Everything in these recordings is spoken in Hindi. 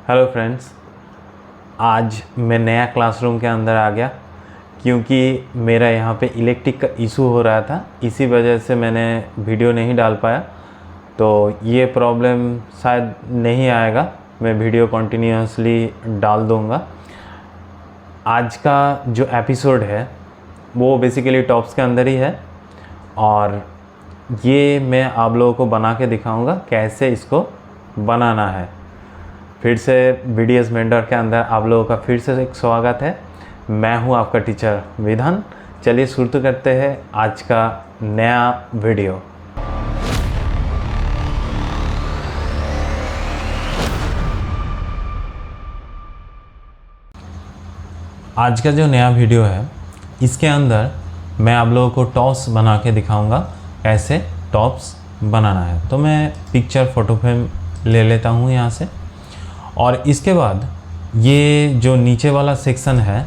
हेलो फ्रेंड्स, आज मैं नया क्लासरूम के अंदर आ गया क्योंकि मेरा यहाँ पे इलेक्ट्रिक का इशू हो रहा था। इसी वजह से मैंने वीडियो नहीं डाल पाया। तो ये प्रॉब्लम शायद नहीं आएगा, मैं वीडियो कंटिन्यूअसली डाल दूँगा। आज का जो एपिसोड है वो बेसिकली टॉप्स के अंदर ही है और ये मैं आप लोगों को बना के दिखाऊँगा कैसे इसको बनाना है। फिर से वीडियोस मेंटर के अंदर आप लोगों का फिर से एक स्वागत है। मैं हूं आपका टीचर विधान। चलिए शुरू करते हैं आज का नया वीडियो। आज का जो नया वीडियो है इसके अंदर मैं आप लोगों को टॉप्स बना के दिखाऊंगा कैसे टॉप्स बनाना है। तो मैं पिक्चर फ़ोटो फ्रेम ले लेता हूं यहाँ से और इसके बाद ये जो नीचे वाला सेक्शन है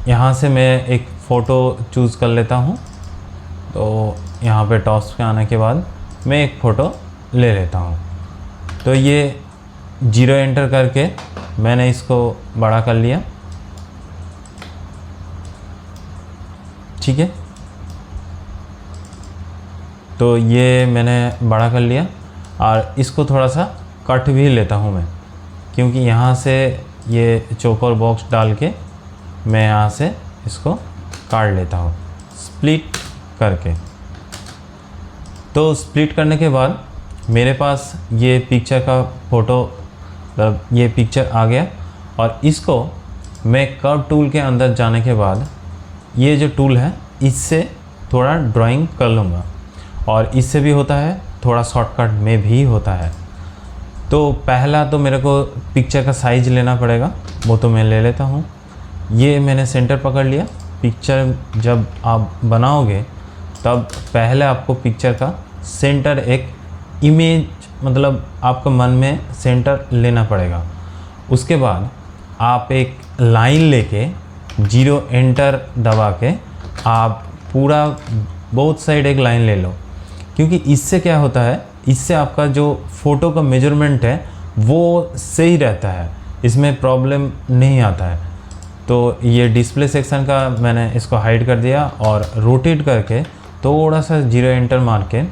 यहाँ से मैं एक फ़ोटो चूज़ कर लेता हूँ। तो यहाँ पे टॉप्स पे आने के बाद मैं एक फ़ोटो ले लेता हूँ। तो ये 0 एंटर करके मैंने इसको बड़ा कर लिया, ठीक है। तो ये मैंने बड़ा कर लिया और इसको थोड़ा सा कट भी लेता हूँ मैं, क्योंकि यहाँ से ये चौकोर बॉक्स डाल के मैं यहाँ से इसको काट लेता हूँ स्प्लिट करके। तो स्प्लिट करने के बाद मेरे पास ये पिक्चर का फ़ोटो ये पिक्चर आ गया और इसको मैं कर्व टूल के अंदर जाने के बाद ये जो टूल है इससे थोड़ा ड्राइंग कर लूँगा और इससे भी होता है, थोड़ा शॉर्टकट में भी होता है। तो पहला तो मेरे को पिक्चर का साइज़ लेना पड़ेगा, वो तो मैं ले लेता हूँ। ये मैंने सेंटर पकड़ लिया। पिक्चर जब आप बनाओगे तब पहले आपको पिक्चर का सेंटर एक इमेज मतलब आपको मन में सेंटर लेना पड़ेगा। उसके बाद आप एक लाइन लेके 0 एंटर दबा के आप पूरा बोथ साइड एक लाइन ले लो, क्योंकि इससे क्या होता है, इससे आपका जो फ़ोटो का मेजरमेंट है वो सही रहता है, इसमें प्रॉब्लम नहीं आता है। तो ये डिस्प्ले सेक्शन का मैंने इसको हाइड कर दिया और रोटेट करके थोड़ा सा 0 एंटर मार के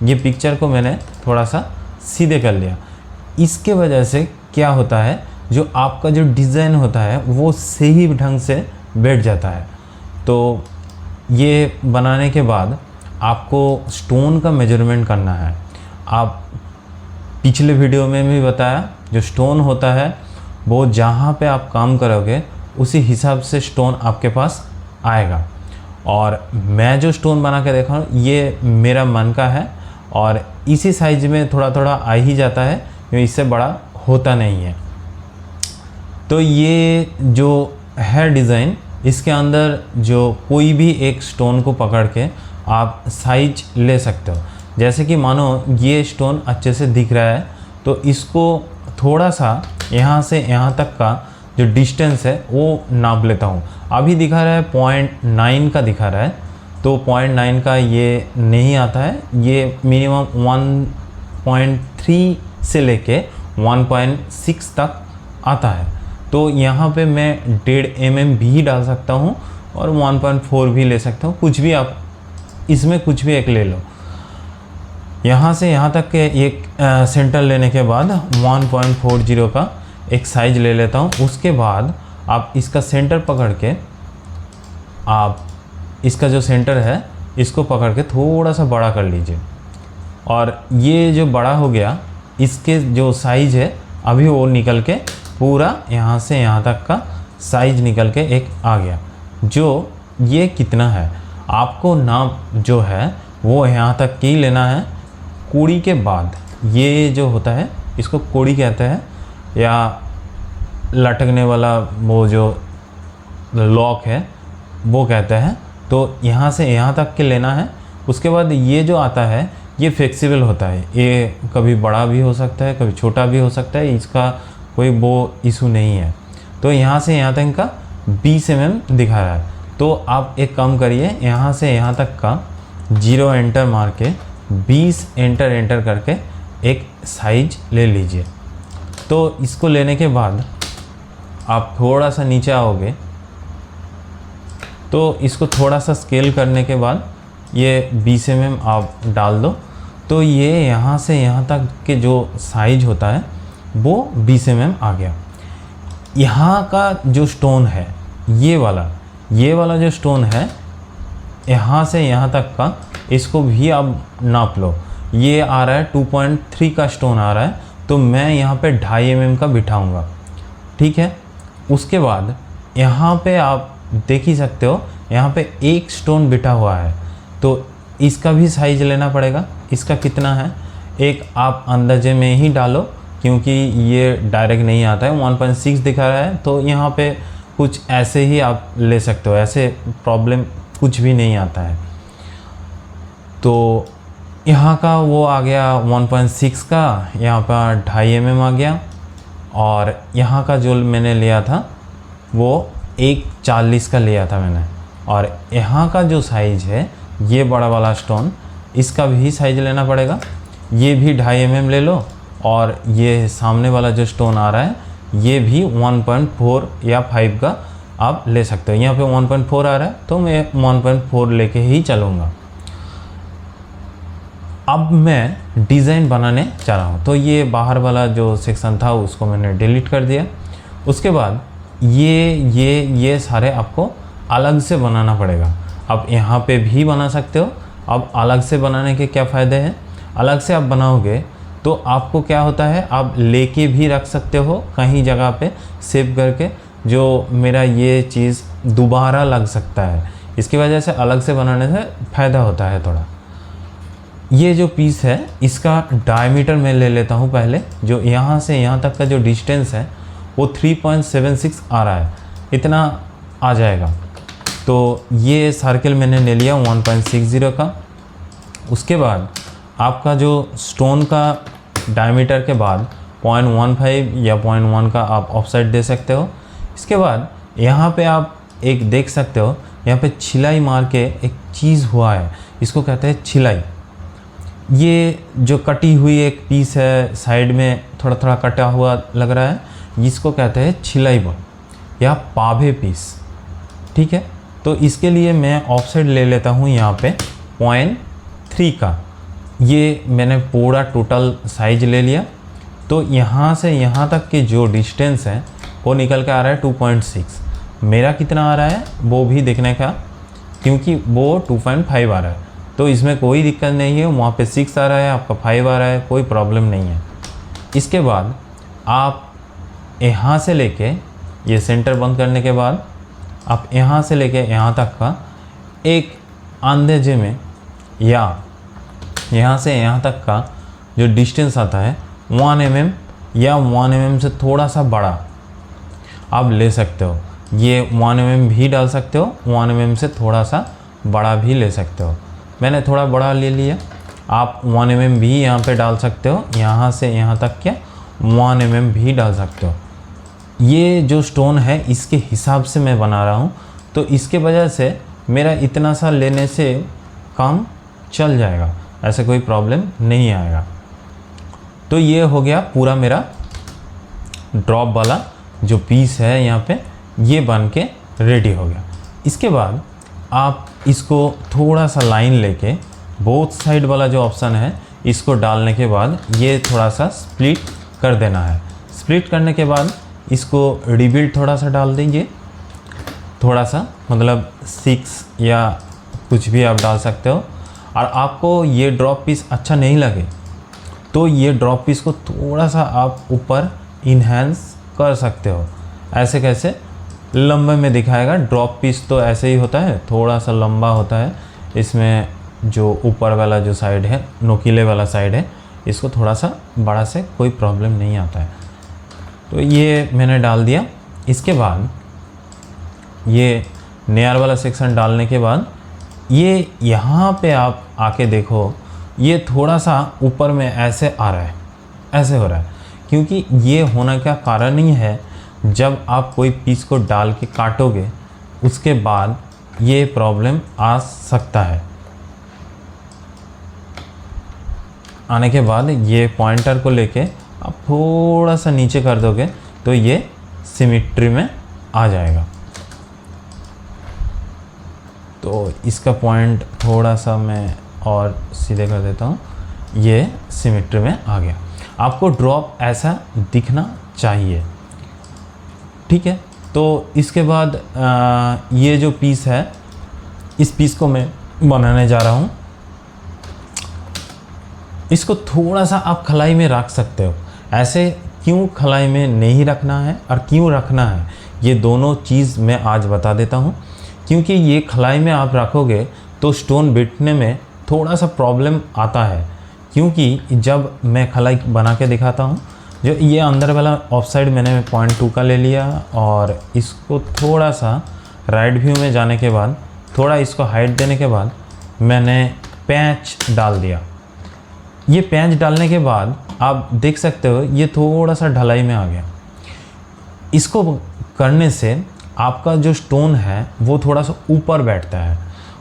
ये पिक्चर को मैंने थोड़ा सा सीधे कर लिया। इसके वजह से क्या होता है, जो आपका जो डिज़ाइन होता है वो सही ढंग से बैठ जाता है। तो ये बनाने के बाद आपको स्टोन का मेजरमेंट करना है। आप पिछले वीडियो में भी बताया, जो स्टोन होता है वो जहाँ पे आप काम करोगे उसी हिसाब से स्टोन आपके पास आएगा। और मैं जो स्टोन बना के देखा हूँ ये मेरा मन का है और इसी साइज में थोड़ा थोड़ा आ ही जाता है, क्योंकि इससे बड़ा होता नहीं है। तो ये जो है डिज़ाइन, इसके अंदर जो कोई भी एक स्टोन को पकड़ के आप साइज ले सकते हो। जैसे कि मानो ये स्टोन अच्छे से दिख रहा है तो इसको थोड़ा सा यहाँ से यहाँ तक का जो डिस्टेंस है वो नाप लेता हूँ। अभी दिखा रहा है 0.9 का दिखा रहा है, तो 0.9 का ये नहीं आता है, ये मिनिमम 1.3 से लेके 1.6 तक आता है। तो यहाँ पे मैं 1.5 mm भी डाल सकता हूँ और 1.4 भी ले सकता हूँ, कुछ भी आप इसमें कुछ भी एक ले लो। यहाँ से यहाँ तक के एक सेंटर लेने के बाद 1.40 का एक साइज ले लेता हूँ। उसके बाद आप इसका सेंटर पकड़ के आप इसका जो सेंटर है इसको पकड़ के थोड़ा सा बड़ा कर लीजिए। और ये जो बड़ा हो गया, इसके जो साइज है अभी वो निकल के पूरा यहाँ से यहाँ तक का साइज निकल के एक आ गया। जो ये कितना है आपको नाप जो है वो यहाँ तक की लेना है। कोड़ी के बाद ये जो होता है इसको कोड़ी कहते हैं, या लटकने वाला वो जो लॉक है वो कहते हैं। तो यहाँ से यहाँ तक के लेना है। उसके बाद ये जो आता है ये फ्लेक्सिबल होता है, ये कभी बड़ा भी हो सकता है कभी छोटा भी हो सकता है, इसका कोई वो इशू नहीं है। तो यहाँ से यहाँ तक का 20 mm दिखा रहा है। तो आप एक काम करिए, यहाँ से यहाँ तक का 0 एंटर मार के 20 एंटर करके एक साइज ले लीजिए। तो इसको लेने के बाद आप थोड़ा सा नीचे आओगे तो इसको थोड़ा सा स्केल करने के बाद ये 20 mm आप डाल दो। तो ये यहाँ से यहाँ तक के जो साइज होता है वो 20 mm आ गया। यहाँ का जो स्टोन है ये वाला जो स्टोन है यहाँ से यहाँ तक का, इसको भी आप नाप लो। ये आ रहा है 2.3 का स्टोन आ रहा है, तो मैं यहाँ पे 2.5 mm का बिठाऊँगा, ठीक है। उसके बाद यहाँ पे आप देख ही सकते हो, यहाँ पे एक स्टोन बिठा हुआ है, तो इसका भी साइज लेना पड़ेगा। इसका कितना है एक आप अंदाजे में ही डालो, क्योंकि ये डायरेक्ट नहीं आता है। 1.6 दिखा रहा है, तो यहाँ पे कुछ ऐसे ही आप ले सकते हो, ऐसे प्रॉब्लम कुछ भी नहीं आता है। तो यहाँ का वो आ गया 1.6 का, यहाँ पर 2.5 mm आ गया, और यहाँ का जो मैंने लिया था वो 1.40 का लिया था मैंने। और यहाँ का जो साइज़ है ये बड़ा वाला स्टोन, इसका भी साइज लेना पड़ेगा। ये भी 2.5 mm ले लो, और ये सामने वाला जो स्टोन आ रहा है ये भी 1.4 या 5 का आप ले सकते हो। यहाँ पे 1.4 आ रहा है, तो मैं 1.4 लेके ही चलूँगा। अब मैं डिज़ाइन बनाने जा रहा हूँ, तो ये बाहर वाला जो सेक्शन था उसको मैंने डिलीट कर दिया। उसके बाद ये सारे आपको अलग से बनाना पड़ेगा। आप यहाँ पे भी बना सकते हो। अब अलग से बनाने के क्या फ़ायदे हैं, अलग से आप बनाओगे तो आपको क्या होता है, आप लेके भी रख सकते हो कहीं जगह पे सेव करके, जो मेरा ये चीज़ दोबारा लग सकता है। इसकी वजह से अलग से बनाने से फ़ायदा होता है थोड़ा। ये जो पीस है इसका डायमीटर मैं ले लेता हूँ पहले। जो यहाँ से यहाँ तक का जो डिस्टेंस है वो 3.76 आ रहा है, इतना आ जाएगा। तो ये सर्कल मैंने ले लिया 1.60 का। उसके बाद आपका जो स्टोन का डायमीटर के बाद 0.15 या 0.1 का आप ऑफसेट दे सकते हो। इसके बाद यहाँ पे आप एक देख सकते हो, यहाँ पे छिलाई मार के एक चीज़ हुआ है, इसको कहते हैं छिलाई। ये जो कटी हुई एक पीस है, साइड में थोड़ा थोड़ा कटा हुआ लग रहा है, जिसको कहते हैं छिलाई बॉल या पाभे पीस, ठीक है। तो इसके लिए मैं ऑफसेट ले लेता हूँ यहाँ पे 0.3 का। ये मैंने पूरा टोटल साइज ले लिया। तो यहाँ से यहाँ तक के जो डिस्टेंस है वो निकल के आ रहा है 2.6। मेरा कितना आ रहा है वो भी देखने का, क्योंकि वो 2.5 आ रहा है, तो इसमें कोई दिक्कत नहीं है। वहाँ पे 6 आ रहा है, आपका 5 आ रहा है, कोई प्रॉब्लम नहीं है। इसके बाद आप यहाँ से लेके, ये सेंटर बंद करने के बाद आप यहाँ से लेके यहाँ तक का एक अंदाजे में, या यहाँ से यहाँ तक का जो डिस्टेंस आता है 1 mm या 1 mm से थोड़ा सा बड़ा आप ले सकते हो। ये 1 mm भी डाल सकते हो, 1 mm से थोड़ा सा बड़ा भी ले सकते हो। मैंने थोड़ा बड़ा ले लिया, आप 1 mm भी यहाँ पे डाल सकते हो। यहाँ से यहाँ तक क्या 1 mm भी डाल सकते हो। ये जो स्टोन है इसके हिसाब से मैं बना रहा हूँ, तो इसके वजह से मेरा इतना सा लेने से काम चल जाएगा, ऐसे कोई प्रॉब्लम नहीं आएगा। तो ये हो गया पूरा मेरा ड्रॉप वाला जो पीस है यहाँ पे, ये बन के रेडी हो गया। इसके बाद आप इसको थोड़ा सा लाइन लेके बोथ साइड वाला जो ऑप्शन है इसको डालने के बाद ये थोड़ा सा स्प्लिट कर देना है। स्प्लिट करने के बाद इसको रिबिल्ड थोड़ा सा डाल देंगे, थोड़ा सा मतलब 6 या कुछ भी आप डाल सकते हो। और आपको ये ड्रॉप पीस अच्छा नहीं लगे तो ये ड्रॉप पीस को थोड़ा सा आप ऊपर इन्हेंस कर सकते हो। ऐसे कैसे, लंबे में दिखाएगा। ड्रॉप पीस तो ऐसे ही होता है, थोड़ा सा लंबा होता है। इसमें जो ऊपर वाला जो साइड है, नोकीले वाला साइड है, इसको थोड़ा सा बड़ा से कोई प्रॉब्लम नहीं आता है। तो ये मैंने डाल दिया। इसके बाद ये नेयर वाला सेक्शन डालने के बाद ये यहाँ पे आप आके देखो, ये थोड़ा सा ऊपर में ऐसे आ रहा है, ऐसे हो रहा है, क्योंकि ये होने का कारण ही है जब आप कोई पीस को डाल के काटोगे उसके बाद ये प्रॉब्लम आ सकता है। आने के बाद ये पॉइंटर को लेके आप थोड़ा सा नीचे कर दोगे तो ये सिमेट्री में आ जाएगा। तो इसका पॉइंट थोड़ा सा मैं और सीधे कर देता हूँ, ये सिमेट्री में आ गया। आपको ड्रॉप ऐसा दिखना चाहिए, ठीक है। तो इसके बाद ये जो पीस है, इस पीस को मैं बनाने जा रहा हूँ। इसको थोड़ा सा आप खलाई में रख सकते हो। ऐसे क्यों खलाई में नहीं रखना है और क्यों रखना है, ये दोनों चीज़ मैं आज बता देता हूँ। क्योंकि ये खलाई में आप रखोगे तो स्टोन बिटने में थोड़ा सा प्रॉब्लम आता है। क्योंकि जब मैं खलाई बना के दिखाता हूँ, जो ये अंदर वाला ऑफ साइड मैंने 0.2 का ले लिया और इसको थोड़ा सा राइट व्यू में जाने के बाद, थोड़ा इसको हाइट देने के बाद मैंने पैच डाल दिया। ये पैच डालने के बाद आप देख सकते हो ये थोड़ा सा ढलाई में आ गया। इसको करने से आपका जो स्टोन है वो थोड़ा सा ऊपर बैठता है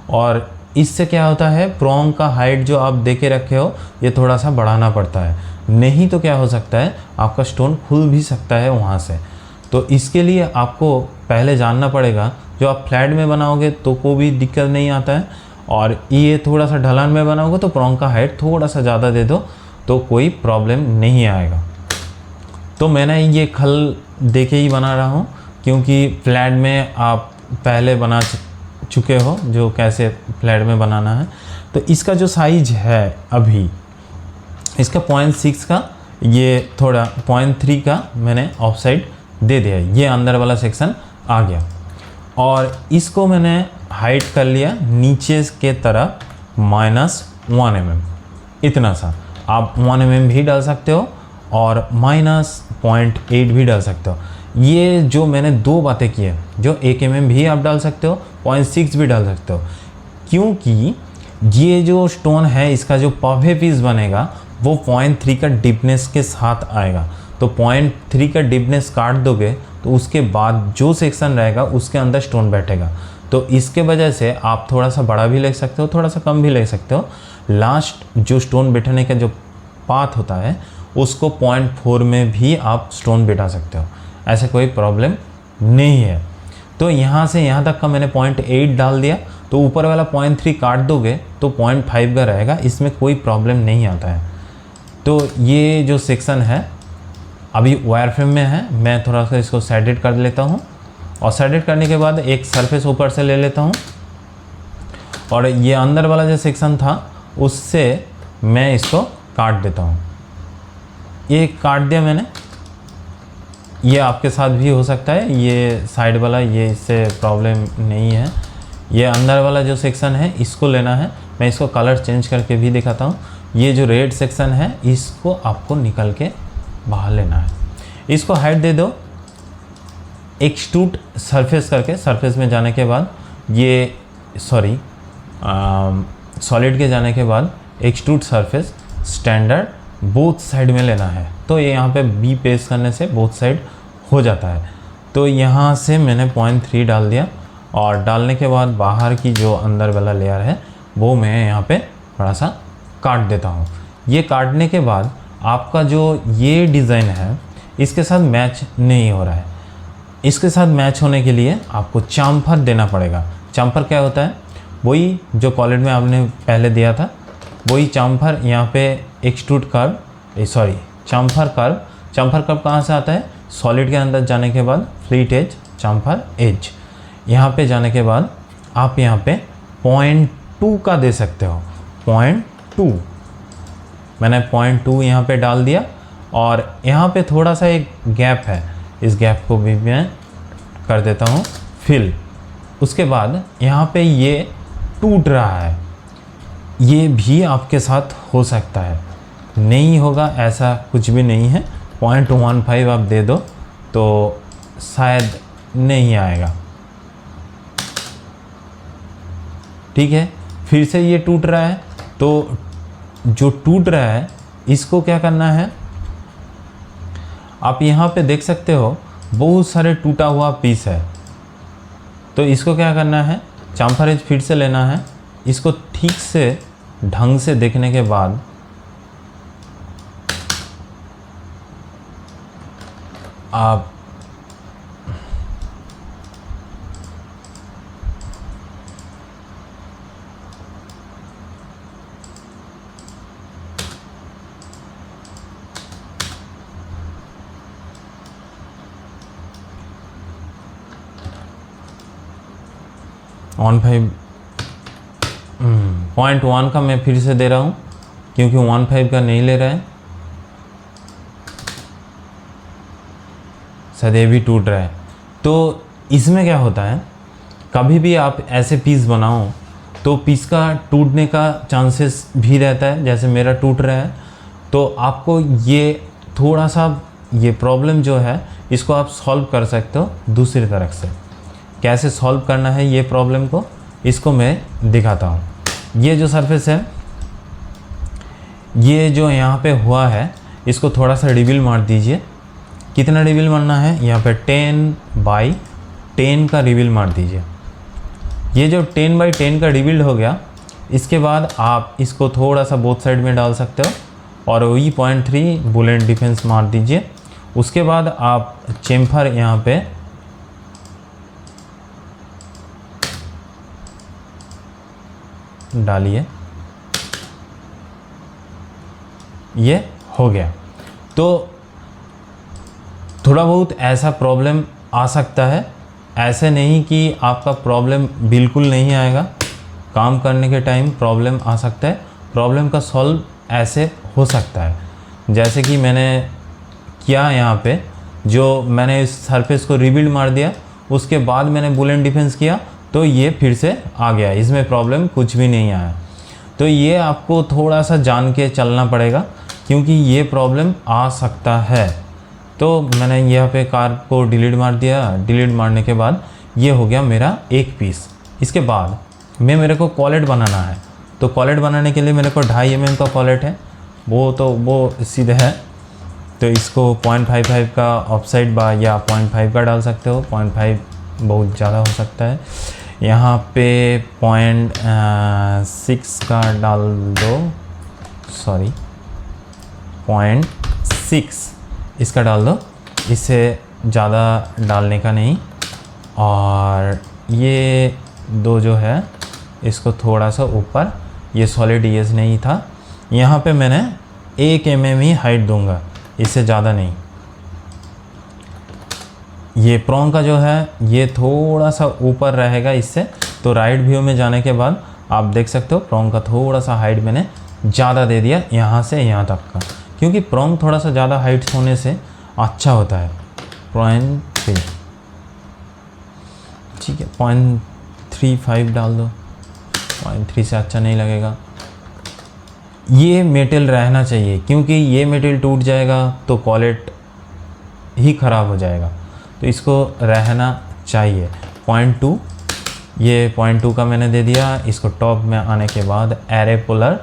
और इससे क्या होता है, प्रोंग का हाइट जो आप दे के रखे हो ये थोड़ा सा बढ़ाना पड़ता है, नहीं तो क्या हो सकता है आपका स्टोन खुल भी सकता है वहाँ से। तो इसके लिए आपको पहले जानना पड़ेगा, जो आप फ्लैट में बनाओगे तो कोई भी दिक्कत नहीं आता है, और ये थोड़ा सा ढलान में बनाओगे तो प्रोंग का हाइट थोड़ा सा ज़्यादा दे दो तो कोई प्रॉब्लम नहीं आएगा। तो मैंने ये खल दे के ही बना रहा हूँ, क्योंकि फ्लैट में आप पहले बना चुके हो जो कैसे फ्लैट में बनाना है। तो इसका जो साइज है अभी, इसका 0.6 का, ये थोड़ा 0.3 का मैंने ऑफ साइड दे दिया। ये अंदर वाला सेक्शन आ गया और इसको मैंने हाइट कर लिया नीचे के तरफ -1 mm, इतना सा। आप 1 mm भी डाल सकते हो और -0.8 भी डाल सकते हो। ये जो मैंने दो बातें की है, जो 1 mm भी आप डाल सकते हो, 0.6 भी डाल सकते हो, क्योंकि ये जो स्टोन है इसका जो पवे पीस बनेगा वो 0.3 का डिपनेस के साथ आएगा। तो 0.3 का डिपनेस काट दोगे तो उसके बाद जो सेक्शन रहेगा उसके अंदर स्टोन बैठेगा। तो इसके वजह से आप थोड़ा सा बड़ा भी ले सकते हो, थोड़ा सा कम भी ले सकते हो। लास्ट जो स्टोन बैठने का जो पाथ होता है उसको 0.4 में भी आप स्टोन बैठा सकते हो, ऐसे कोई प्रॉब्लम नहीं है। तो यहाँ से यहाँ तक का मैंने 0.8 डाल दिया, तो ऊपर वाला 0.3 काट दोगे तो 0.5 का रहेगा, इसमें कोई प्रॉब्लम नहीं आता है। तो ये जो सेक्शन है अभी वायर फ्रेम में है, मैं थोड़ा सा इसको सैडेड कर लेता हूँ और सैडेड करने के बाद एक सरफेस ऊपर से ले लेता हूँ और ये अंदर वाला जो सेक्शन था उससे मैं इसको काट देता हूँ। ये काट दिया मैंने, ये आपके साथ भी हो सकता है, ये साइड वाला ये इससे प्रॉब्लम नहीं है। ये अंदर वाला जो सेक्शन है इसको लेना है, मैं इसको कलर चेंज करके भी दिखाता हूँ। ये जो रेड सेक्शन है इसको आपको निकल के बाहर लेना है। इसको हाइट दे दो, एक्सट्रूड सरफेस करके, सरफेस में जाने के बाद ये सॉलिड के जाने के बाद extrude surface standard both side में लेना है। तो ये यहाँ पे बी पेस्ट करने से बोथ साइड हो जाता है। तो यहाँ से मैंने 0.3 डाल दिया और डालने के बाद बाहर की जो अंदर वाला लेयर है वो मैं यहाँ पे थोड़ा सा काट देता हूँ। ये काटने के बाद आपका जो ये डिज़ाइन है इसके साथ मैच नहीं हो रहा है। इसके साथ मैच होने के लिए आपको चाम्फर देना पड़ेगा। चाम्फर क्या होता है, वही जो कॉलेज में आपने पहले दिया था, वही चाम्फर यहाँ पे extrude curve, chamfer curve. Chamfer curve कहाँ से आता है, सॉलिड के अंदर जाने के बाद फ्लीट एज, चाम्फर एज, यहाँ पे जाने के बाद आप यहाँ पे 0.2 का दे सकते हो। 0.2 मैंने 0.2 यहाँ पे डाल दिया और यहाँ पे थोड़ा सा एक गैप है, इस गैप को भी मैं कर देता हूँ फिल। उसके बाद यहाँ पे ये टूट रहा है, ये भी आपके साथ हो सकता है, नहीं होगा ऐसा कुछ भी नहीं है। 0.15 आप दे दो तो शायद नहीं आएगा, ठीक है। फिर से ये टूट रहा है, तो जो टूट रहा है इसको क्या करना है, आप यहाँ पे देख सकते हो बहुत सारे टूटा हुआ पीस है। तो इसको क्या करना है, चाम्फर एज फिर से लेना है, इसको ठीक से ढंग से देखने के बाद आप ऑन 0.1 का मैं फिर से दे रहा हूँ क्योंकि 1.5 का नहीं ले रहा है, शायद ये भी टूट रहा है। तो इसमें क्या होता है, कभी भी आप ऐसे पीस बनाओ तो पीस का टूटने का चांसेस भी रहता है, जैसे मेरा टूट रहा है। तो आपको ये थोड़ा सा ये प्रॉब्लम जो है इसको आप सॉल्व कर सकते हो दूसरी तरफ से। कैसे सॉल्व करना है ये प्रॉब्लम को, इसको मैं दिखाता हूँ। ये जो सरफेस है, ये जो यहाँ पे हुआ है, इसको थोड़ा सा रिवील मार दीजिए। कितना रिवील मारना है, यहाँ पे 10/10 का रिवील मार दीजिए। ये जो 10/10 का रिवील हो गया, इसके बाद आप इसको थोड़ा सा बोथ साइड में डाल सकते हो और वही 0.3 बुलेट डिफेंस मार दीजिए। उसके बाद आप चेम्फर यहाँ पे डालिए, ये हो गया। तो थोड़ा बहुत ऐसा प्रॉब्लम आ सकता है, ऐसे नहीं कि आपका प्रॉब्लम बिल्कुल नहीं आएगा। काम करने के टाइम प्रॉब्लम आ सकता है, प्रॉब्लम का सॉल्व ऐसे हो सकता है। जैसे कि मैंने किया यहाँ पे, जो मैंने इस सरफेस को रिबिल्ड मार दिया, उसके बाद मैंने बुलेट डिफेंस किया तो ये फिर से आ गया, इसमें प्रॉब्लम कुछ भी नहीं आया। तो ये आपको थोड़ा सा जान के चलना पड़ेगा क्योंकि ये प्रॉब्लम आ सकता है। तो मैंने यहाँ पे कार को डिलीट मार दिया। डिलीट मारने के बाद ये हो गया मेरा एक पीस। इसके बाद मेरे को कॉलेट बनाना है, तो कॉलेट बनाने के लिए मेरे को 2.5 mm का कॉलेट है, वो सीधे है। तो इसको 0.55 का ऑफसाइड बा या 0.5 का डाल सकते हो। 0.5 बहुत ज़्यादा हो सकता है, यहाँ पे 0.6 का डाल दो, सॉरी 0.6 इसका डाल दो, इससे ज़्यादा डालने का नहीं। और ये दो जो है इसको थोड़ा सा ऊपर, ये सॉलिड ES नहीं था, यहाँ पे मैंने 1 mm ही हाइट दूंगा, इससे ज़्यादा नहीं। ये प्रोंग का जो है ये थोड़ा सा ऊपर रहेगा इससे। तो राइट व्यू में जाने के बाद आप देख सकते हो प्रोंग का थोड़ा सा हाइट मैंने ज़्यादा दे दिया, यहाँ से यहाँ तक का, क्योंकि प्रोंग थोड़ा सा ज़्यादा हाइट होने से अच्छा होता है। 0.3 ठीक है, 0.35 डाल दो, 0.3 से अच्छा नहीं लगेगा। ये मेटल रहना चाहिए क्योंकि ये मेटल टूट जाएगा तो कॉलेट ही ख़राब हो जाएगा, तो इसको रहना चाहिए। 0.2, ये 0.2 का मैंने दे दिया। इसको टॉप में आने के बाद एरे पुलर,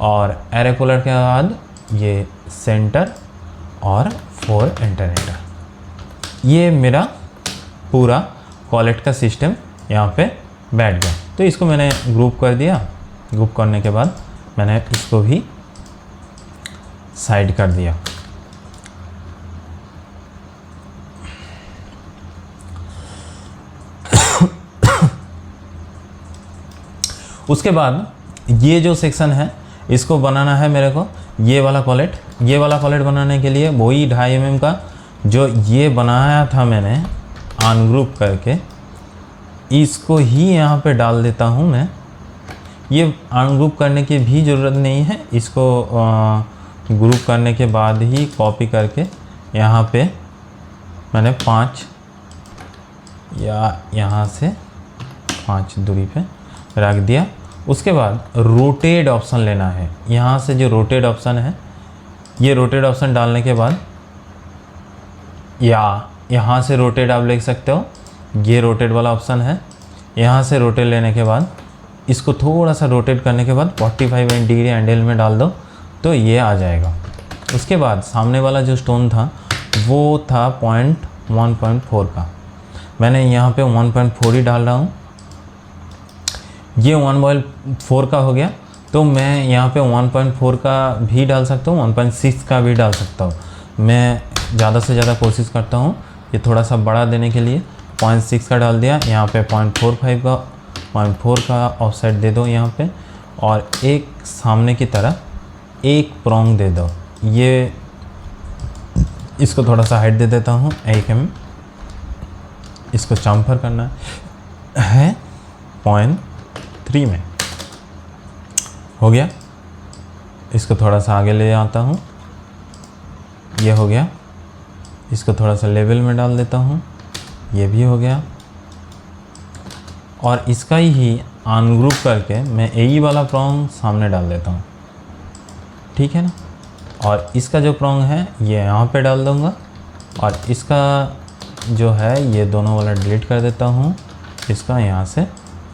और एरे पुलर के बाद ये सेंटर और 4 इंटरनेटर। ये मेरा पूरा कॉलेट का सिस्टम यहाँ पे बैठ गया। तो इसको मैंने ग्रुप कर दिया। ग्रुप करने के बाद मैंने इसको भी साइड कर दिया। उसके बाद ये जो सेक्शन है इसको बनाना है मेरे को, ये वाला कॉलेट। ये वाला कॉलेट बनाने के लिए वही 2.5 mm का जो ये बनाया था मैंने अनग्रुप करके, इसको ही यहाँ पे डाल देता हूँ मैं। ये अनग्रुप करने की भी ज़रूरत नहीं है, इसको ग्रुप करने के बाद ही कॉपी करके यहाँ पे मैंने 5 या यहाँ से 5 दूरी पे रख दिया। उसके बाद रोटेट ऑप्शन लेना है। यहाँ से जो रोटेट ऑप्शन है, ये रोटेट ऑप्शन डालने के बाद, या यहाँ से रोटेट आप ले सकते हो, ये रोटेट वाला ऑप्शन है। यहाँ से रोटेट लेने के बाद इसको थोड़ा सा रोटेट करने के बाद 45 डिग्री एंगल में डाल दो तो ये आ जाएगा। उसके बाद सामने वाला जो स्टोन था वो था 1.4 का, मैंने यहाँ पे 1.4 ही डाल रहा हूँ। ये 1.4 का हो गया, तो मैं यहाँ पे 1.4 का भी डाल सकता हूँ, 1.6 का भी डाल सकता हूँ। मैं ज़्यादा से ज़्यादा कोशिश करता हूँ ये थोड़ा सा बड़ा देने के लिए। 0.6 का डाल दिया, यहाँ पे 0.45 का 0.4 का ऑफसेट दे दो यहाँ पे, और एक सामने की तरफ एक प्रोंग दे दो। ये इसको थोड़ा सा हाइट दे देता हूँ 1 mm। इसको चाम्फर करना है 0.3 में। हो गया। इसको थोड़ा सा आगे ले आता हूँ, ये हो गया। इसको थोड़ा सा लेवल में डाल देता हूँ, ये भी हो गया। और इसका ही अनग्रुप करके मैं यही वाला प्रोंग सामने डाल देता हूँ, ठीक है ना। और इसका जो प्रोंग है ये यहाँ पे डाल दूँगा, और इसका जो है ये दोनों वाला डिलीट कर देता हूँ, इसका यहाँ से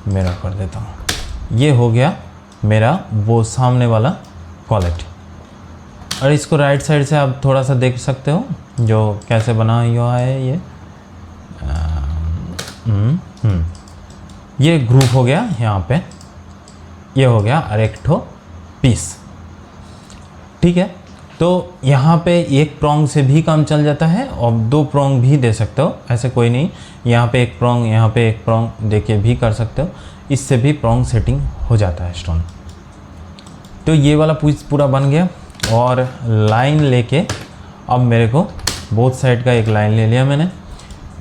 मिरर कर देता हूँ। ये हो गया मेरा वो सामने वाला क्वालिटी। और इसको राइट साइड से आप थोड़ा सा देख सकते हो जो कैसे बना हुआ है ये। ये ग्रुप हो गया यहाँ पे, ये हो गया और एक ठो पीस, ठीक है। तो यहाँ पे एक प्रोंग से भी काम चल जाता है, और 2 प्रोंग भी दे सकते हो, ऐसे कोई नहीं। यहाँ पे एक प्रोंग, यहाँ पे एक प्रोंग दे के भी कर सकते हो, इससे भी प्रोंग सेटिंग हो जाता है स्टोन। तो ये वाला पीस पूरा बन गया। और लाइन लेके अब मेरे को बोथ साइड का एक लाइन ले लिया मैंने।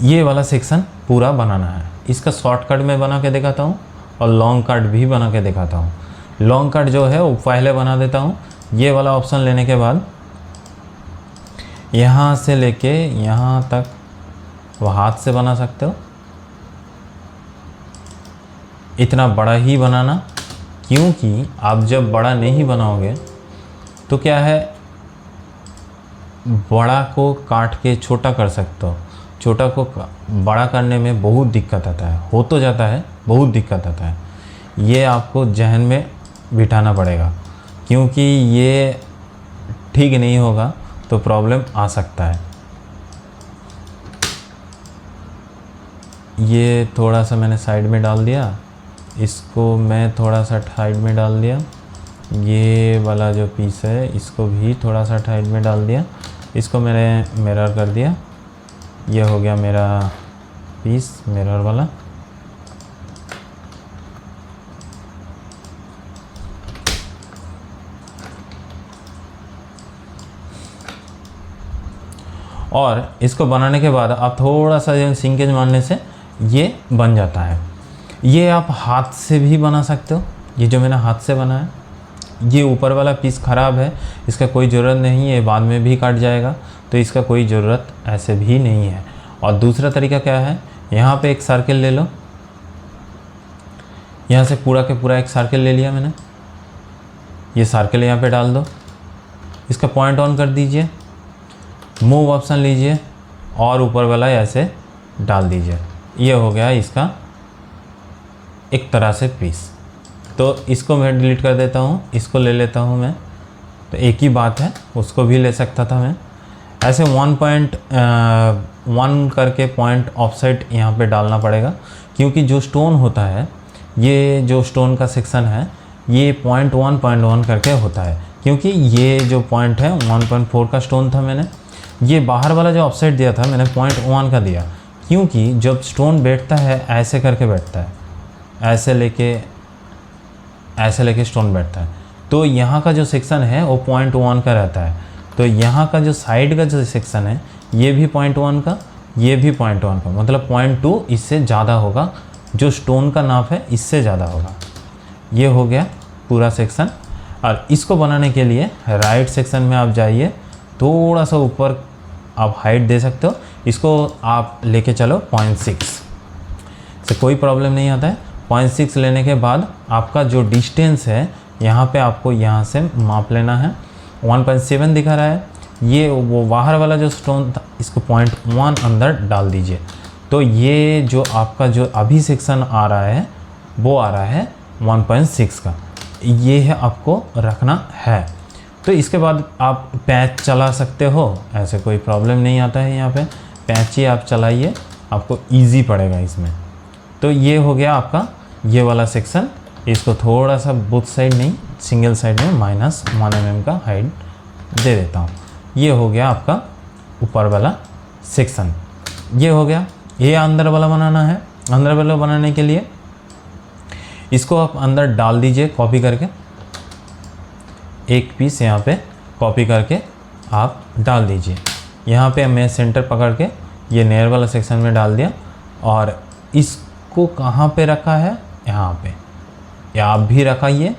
ये वाला सेक्शन पूरा बनाना है। इसका शॉर्टकट में बना के दिखाता हूँ और लॉन्ग कट भी बना के दिखाता हूँ। लॉन्ग कट जो है वो पहले बना देता हूँ। ये वाला ऑप्शन लेने के बाद यहाँ से लेके यहाँ तक वो हाथ से बना सकते हो। इतना बड़ा ही बनाना, क्योंकि आप जब बड़ा नहीं बनाओगे तो क्या है, बड़ा को काट के छोटा कर सकते हो। छोटा को बड़ा करने में बहुत दिक्कत आता है, हो तो जाता है, बहुत दिक्कत आता है। ये आपको जहन में बिठाना पड़ेगा, क्योंकि ये ठीक नहीं होगा तो प्रॉब्लम आ सकता है। ये थोड़ा सा मैंने साइड में डाल दिया, इसको मैं थोड़ा सा साइड में डाल दिया। ये वाला जो पीस है इसको भी थोड़ा सा साइड में डाल दिया। इसको मैंने मिरर कर दिया। ये हो गया मेरा पीस मिरर वाला। और इसको बनाने के बाद आप थोड़ा सा सिंकेज मारने से ये बन जाता है। ये आप हाथ से भी बना सकते हो। ये जो मैंने हाथ से बनाया, ये ऊपर वाला पीस ख़राब है, इसका कोई ज़रूरत नहीं है, बाद में भी कट जाएगा, तो इसका कोई ज़रूरत ऐसे भी नहीं है। और दूसरा तरीका क्या है, यहाँ पे एक सर्किल ले लो। यहाँ से पूरा के पूरा एक सर्किल ले लिया मैंने। ये सर्किल यहाँ पे डाल दो, इसका पॉइंट ऑन कर दीजिए, मूव ऑप्शन लीजिए और ऊपर वाला ऐसे डाल दीजिए। ये हो गया इसका एक तरह से पीस। तो इसको मैं डिलीट कर देता हूँ, इसको ले लेता हूँ मैं। तो एक ही बात है, उसको भी ले सकता था मैं। ऐसे 1.1 करके पॉइंट ऑफसेट यहाँ पे डालना पड़ेगा, क्योंकि जो स्टोन होता है, ये जो स्टोन का सेक्शन है ये 0.1 करके होता है। क्योंकि ये जो पॉइंट है 1.4 का स्टोन था मैंने, ये बाहर वाला जो ऑफसेट दिया था मैंने 0.1 का दिया, क्योंकि जब स्टोन बैठता है ऐसे करके बैठता है, ऐसे लेके स्टोन बैठता है। तो यहाँ का जो सेक्शन है वो 0.1 का रहता है। तो यहाँ का जो साइड का जो सेक्शन है ये भी 0.1 का, ये भी 0.1 का, मतलब 0.2 इससे ज़्यादा होगा। जो स्टोन का नाप है इससे ज़्यादा होगा। ये हो गया पूरा सेक्शन। और इसको बनाने के लिए राइट सेक्शन में आप जाइए, थोड़ा सा ऊपर आप हाइट दे सकते हो। इसको आप लेके चलो 0.6 से, कोई प्रॉब्लम नहीं आता है। 0.6 लेने के बाद आपका जो डिस्टेंस है यहाँ पे आपको यहाँ से माप लेना है। 1.7 दिखा रहा है, ये वो बाहर वाला जो स्टोन था इसको 0.1 अंदर डाल दीजिए। तो ये जो आपका जो अभी सेक्शन आ रहा है वो आ रहा है 1.6 का, ये है आपको रखना है। तो इसके बाद आप पैच चला सकते हो, ऐसे कोई प्रॉब्लम नहीं आता है। यहाँ पे पैच ही आप चलाइए, आपको इजी पड़ेगा इसमें। तो ये हो गया आपका ये वाला सेक्शन। इसको थोड़ा सा बोथ साइड नहीं, सिंगल साइड में -1 mm का हाइट दे देता हूँ। ये हो गया आपका ऊपर वाला सेक्शन। ये हो गया। ये अंदर वाला बनाना है। अंदर वाला बनाने के लिए इसको आप अंदर डाल दीजिए कॉपी करके, एक पीस यहाँ पे कॉपी करके आप डाल दीजिए। यहाँ पे मैं सेंटर पकड़ के ये नेयर वाला सेक्शन में डाल दिया और इसको कहाँ पे रखा है, यहाँ पे। या आप भी रखाइए।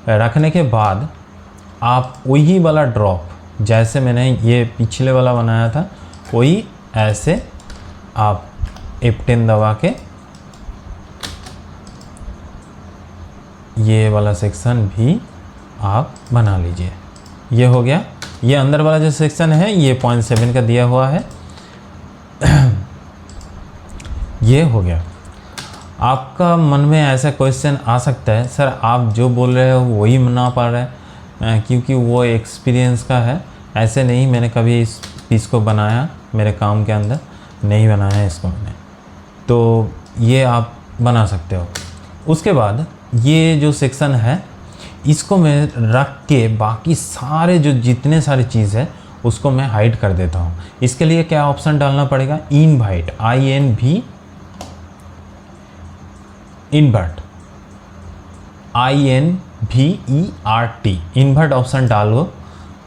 रखने के बाद आप वही वाला ड्रॉप, जैसे मैंने ये पिछले वाला बनाया था, वही ऐसे आप F10 दबा के ये वाला सेक्शन भी आप बना लीजिए। ये हो गया। ये अंदर वाला जो सेक्शन है ये 0.7 का दिया हुआ है। ये हो गया। आपका मन में ऐसा क्वेश्चन आ सकता है, सर आप जो बोल रहे हो वही बना पा रहे हैं, क्योंकि वो एक्सपीरियंस का है। ऐसे नहीं, मैंने कभी इस पीस को बनाया, मेरे काम के अंदर नहीं बनाया इसको मैंने। तो ये आप बना सकते हो। उसके बाद ये जो सेक्शन है इसको मैं रख के बाकी सारे जो जितने सारे चीज़ है उसको मैं हाइड कर देता हूँ। इसके लिए क्या ऑप्शन डालना पड़ेगा, invert, INV invert, INVERT invert option डालो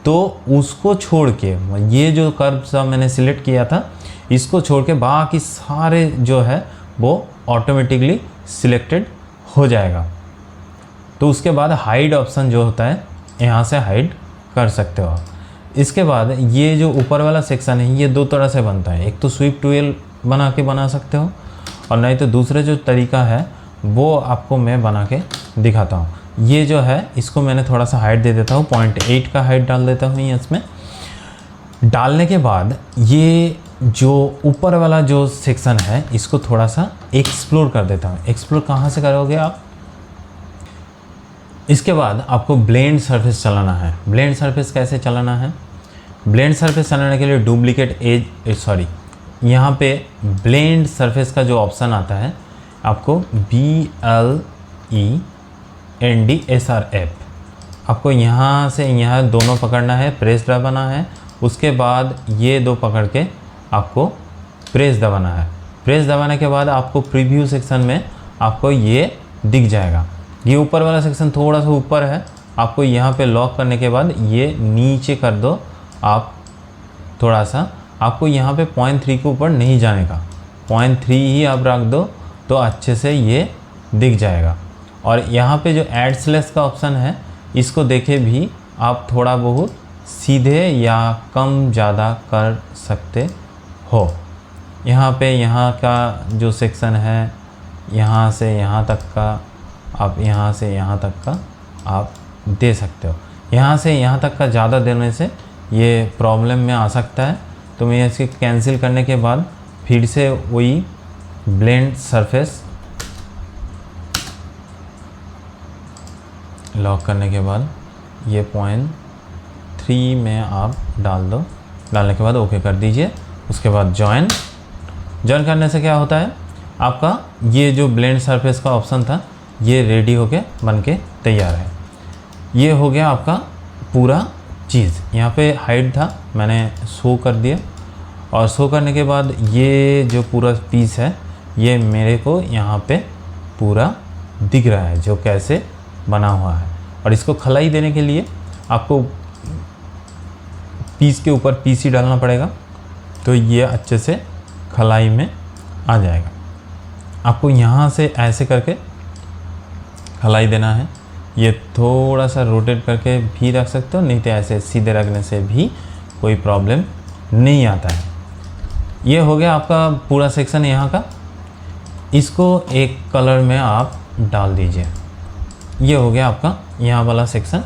तो उसको छोड़ के ये जो कर्व सा मैंने सिलेक्ट किया था इसको छोड़ के बाकी सारे जो है वो ऑटोमेटिकली सिलेक्टेड हो जाएगा। तो उसके बाद हाइड ऑप्शन जो होता है यहाँ से हाइड कर सकते हो। इसके बाद ये जो ऊपर वाला सेक्शन है ये दो तरह से बनता है। एक तो स्वीप टूल बना के बना सकते हो और नहीं तो दूसरे जो तरीका है वो आपको मैं बना के दिखाता हूँ। ये जो है इसको मैंने थोड़ा सा हाइट दे देता हूँ, 0.8 का हाइट डाल देता हूँ इसमें। डालने के बाद ये जो ऊपर वाला जो सेक्शन है इसको थोड़ा सा एक्सप्लोर कर देता हूँ। एक्सप्लोर कहाँ से करोगे आप, इसके बाद आपको ब्लेंड सरफेस चलाना है। ब्लेंड सरफेस कैसे चलाना है, ब्लेंड सरफेस चलाने के लिए डुप्लीकेट एज यहाँ पे ब्लेंड सरफेस का जो ऑप्शन आता है आपको BLENDSRF आपको यहाँ से यहाँ दोनों पकड़ना है, प्रेस दबाना है। उसके बाद ये दो पकड़ के आपको प्रेस दबाना है। प्रेस दबाने के बाद आपको प्रीव्यू सेक्शन में आपको ये दिख जाएगा। ये ऊपर वाला सेक्शन थोड़ा सा ऊपर है, आपको यहाँ पे लॉक करने के बाद ये नीचे कर दो आप थोड़ा सा। आपको यहाँ पे 0.3 के ऊपर नहीं जाने का, 0.3 ही आप रख दो तो अच्छे से ये दिख जाएगा। और यहाँ पे जो ऐड स्लैश का ऑप्शन है इसको देखे भी आप थोड़ा बहुत सीधे या कम ज़्यादा कर सकते हो। यहाँ पे यहाँ का जो सेक्शन है यहाँ से यहाँ तक का आप यहाँ से यहाँ तक का आप दे सकते हो। यहाँ से यहाँ तक का ज़्यादा देने से ये प्रॉब्लम में आ सकता है। तो मैं इसके कैंसिल करने के बाद फिर से वही ब्लेंड सरफेस लॉक करने के बाद ये 0.3 में आप डाल दो। डालने के बाद ओके कर दीजिए। उसके बाद जॉइन करने से क्या होता है, आपका ये जो ब्लेंड सरफेस का ऑप्शन था ये रेडी होके बन के तैयार है। ये हो गया आपका पूरा चीज़। यहाँ पे हाइट था मैंने शो कर दिया और शो करने के बाद ये जो पूरा पीस है ये मेरे को यहाँ पे पूरा दिख रहा है जो कैसे बना हुआ है। और इसको खलाई देने के लिए आपको पीस के ऊपर पीस ही डालना पड़ेगा तो ये अच्छे से खलाई में आ जाएगा। आपको यहाँ से ऐसे करके खलाई देना है। ये थोड़ा सा रोटेट करके भी रख सकते हो, नहीं तो ऐसे सीधे रखने से भी कोई प्रॉब्लम नहीं आता है। ये हो गया आपका पूरा सेक्शन यहाँ का। इसको एक कलर में आप डाल दीजिए। ये हो गया आपका यहाँ वाला सेक्शन।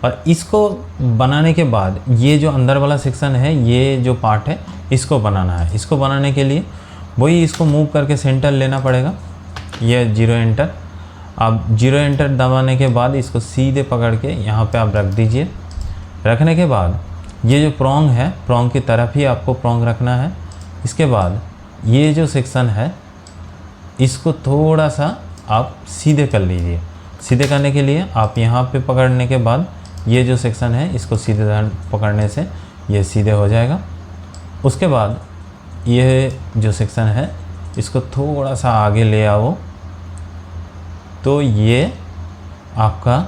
और इसको बनाने के बाद ये जो अंदर वाला सेक्शन है ये जो पार्ट है इसको बनाना है। इसको बनाने के लिए वही इसको मूव करके सेंटर लेना पड़ेगा। ये 0 एंटर, आप 0 एंटर दबाने के बाद इसको सीधे पकड़ के यहाँ पे आप रख दीजिए। रखने के बाद ये जो प्रोंग है प्रोंग की तरफ ही आपको प्रोंग रखना है। इसके बाद ये जो सेक्शन है इसको थोड़ा सा आप सीधे कर लीजिए। सीधे करने के लिए आप यहाँ पे पकड़ने के बाद ये जो सेक्शन है इसको सीधे पकड़ने से ये सीधे हो जाएगा। उसके बाद ये जो सेक्शन है इसको थोड़ा सा आगे ले आओ, तो ये आपका